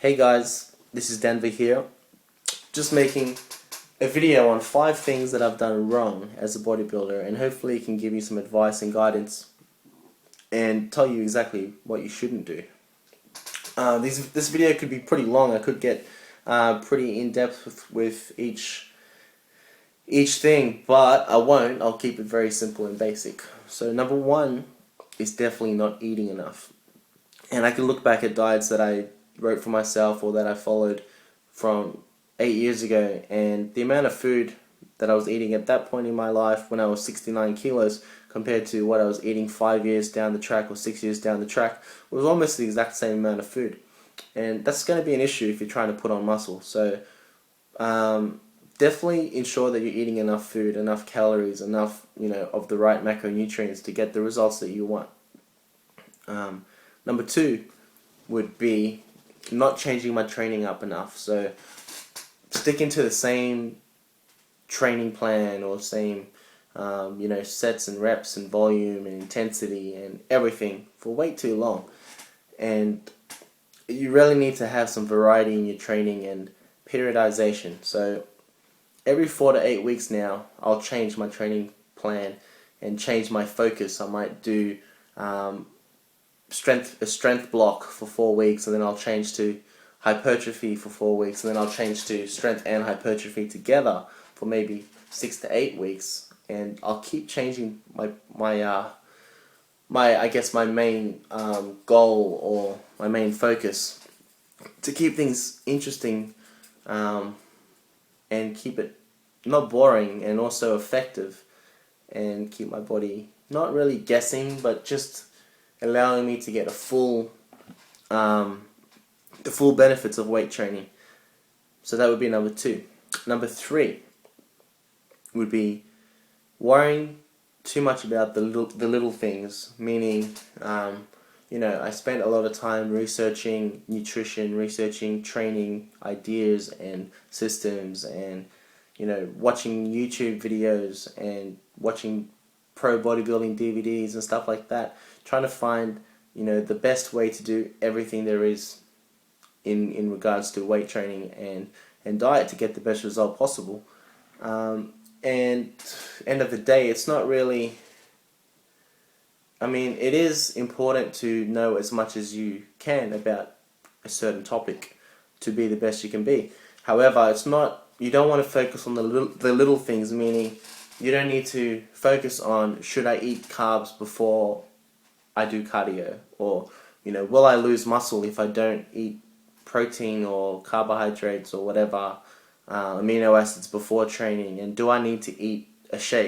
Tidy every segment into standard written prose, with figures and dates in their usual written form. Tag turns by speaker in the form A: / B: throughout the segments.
A: Hey guys, this is Denver here, just making a video on 5 things that I've done wrong as a bodybuilder, and hopefully it can give you some advice and guidance and tell you exactly what you shouldn't do. This video could be pretty long. I could get pretty in-depth with each thing, but I won't. I'll keep it very simple and basic. So number 1 is definitely not eating enough. And I can look back at diets that I wrote for myself or that I followed from 8 years ago, and the amount of food that I was eating at that point in my life when I was 69 kilos compared to what I was eating 5 years down the track or 6 years down the track was almost the exact same amount of food. And that's going to be an issue if you're trying to put on muscle. So definitely ensure that you're eating enough food, enough calories, enough of the right macronutrients to get the results that you want. Number 2 would be not changing my training up enough. So sticking to the same training plan or same sets and reps and volume and intensity and everything for way too long. And you really need to have some variety in your training and periodization. So every 4 to 8 weeks now, I'll change my training plan and change my focus. I might do a strength block for 4 weeks, and then I'll change to hypertrophy for 4 weeks, and then I'll change to strength and hypertrophy together for maybe 6 to 8 weeks, and I'll keep changing my main goal or my main focus to keep things interesting and keep it not boring and also effective, and keep my body not really guessing but just allowing me to get the full benefits of weight training. So that would be number 2. Number 3 would be worrying too much about the little things, meaning I spent a lot of time researching nutrition, researching training ideas and systems, and watching YouTube videos and watching pro bodybuilding DVDs and stuff like that, trying to find the best way to do everything there is in regards to weight training and diet to get the best result possible. And end of the day, it's not really, it is important to know as much as you can about a certain topic to be the best you can be. However, it's not, you don't want to focus on the little things, meaning you don't need to focus on, should I eat carbs before I do cardio, or will I lose muscle if I don't eat protein or carbohydrates or whatever amino acids before training, and do I need to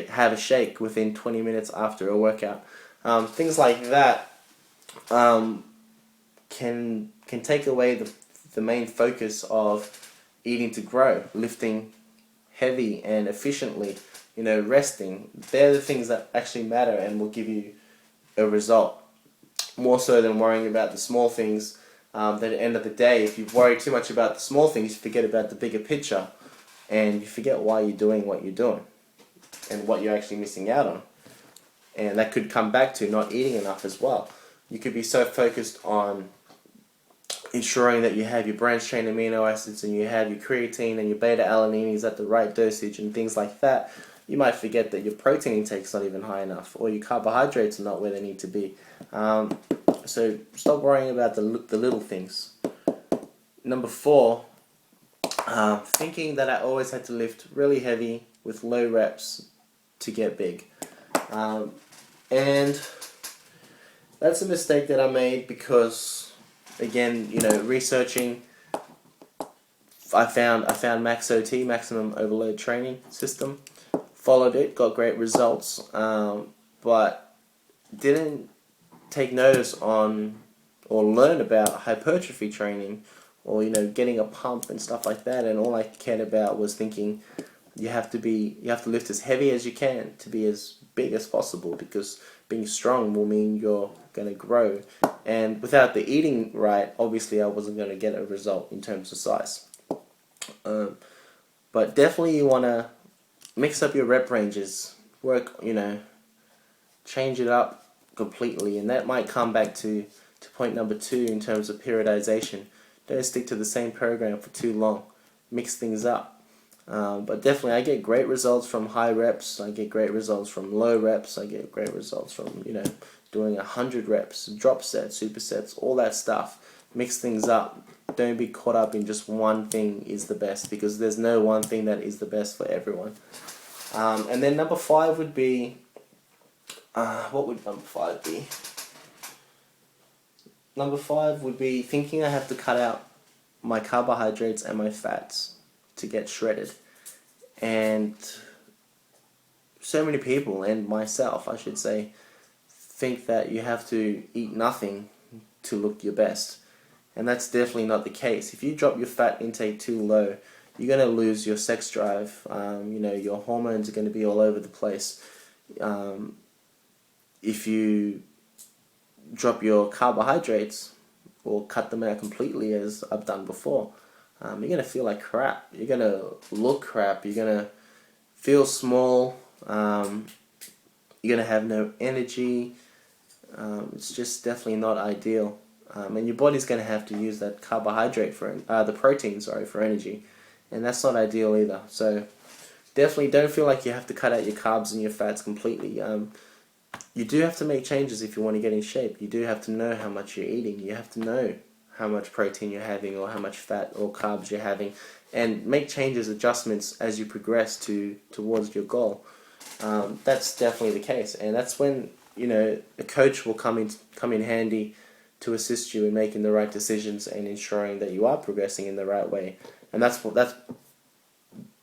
A: have a shake within 20 minutes after a workout. Things like that can take away the main focus of eating to grow, lifting heavy and efficiently, resting. They're the things that actually matter and will give you a result, more so than worrying about the small things. That at the end of the day, if you worry too much about the small things, you forget about the bigger picture, and you forget why you're doing what you're doing and what you're actually missing out on. And that could come back to not eating enough as well. You could be so focused on ensuring that you have your branched chain amino acids and you have your creatine and your beta-alanines at the right dosage and things like that, you might forget that your protein intake is not even high enough, or your carbohydrates are not where they need to be. So stop worrying about the little things. Number 4, thinking that I always had to lift really heavy with low reps to get big. And that's a mistake that I made because, again, researching, I found Max OT, Maximum Overload Training System, followed it, got great results, but didn't take notice on or learn about hypertrophy training, or getting a pump and stuff like that. And all I cared about was thinking you have to lift as heavy as you can to be as big as possible, because being strong will mean you're going to grow. And without the eating right, obviously I wasn't going to get a result in terms of size. But definitely you want to mix up your rep ranges, change it up completely, and that might come back to point number 2 in terms of periodization. Don't stick to the same program for too long. Mix things up. But definitely I get great results from high reps, I get great results from low reps, I get great results from, doing 100 reps, drop sets, supersets, all that stuff. Mix things up. Don't be caught up in just one thing is the best, because there's no one thing that is the best for everyone. And then number 5 would be, what would number 5 be? Number 5 would be thinking I have to cut out my carbohydrates and my fats to get shredded. And so many people, and myself I should say, think that you have to eat nothing to look your best. And that's definitely not the case. If you drop your fat intake too low, you're going to lose your sex drive. Your hormones are going to be all over the place. If you drop your carbohydrates or cut them out completely, as I've done before, you're going to feel like crap. You're going to look crap. You're going to feel small. You're going to have no energy. It's just definitely not ideal. And your body's going to have to use that carbohydrate for the protein, for energy, and that's not ideal either. So definitely don't feel like you have to cut out your carbs and your fats completely. You do have to make changes if you want to get in shape. You do have to know how much you're eating. You have to know how much protein you're having, or how much fat or carbs you're having, and make changes, adjustments as you progress towards your goal. That's definitely the case, and that's when a coach will come in handy to assist you in making the right decisions and ensuring that you are progressing in the right way. And that's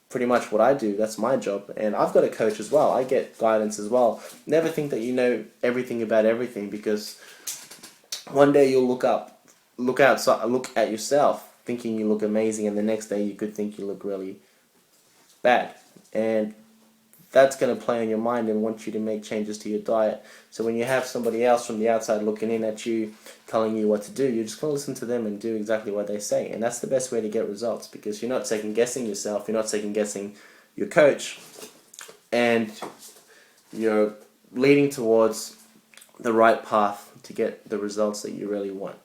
A: pretty much what I do. That's my job. And I've got a coach as well. I get guidance as well. Never think that you know everything about everything, because one day you'll look at yourself thinking you look amazing, and the next day you could think you look really bad. And that's going to play on your mind and want you to make changes to your diet. So when you have somebody else from the outside looking in at you, telling you what to do, you're just going to listen to them and do exactly what they say. And that's the best way to get results, because you're not second guessing yourself, you're not second guessing your coach, and you're leading towards the right path to get the results that you really want.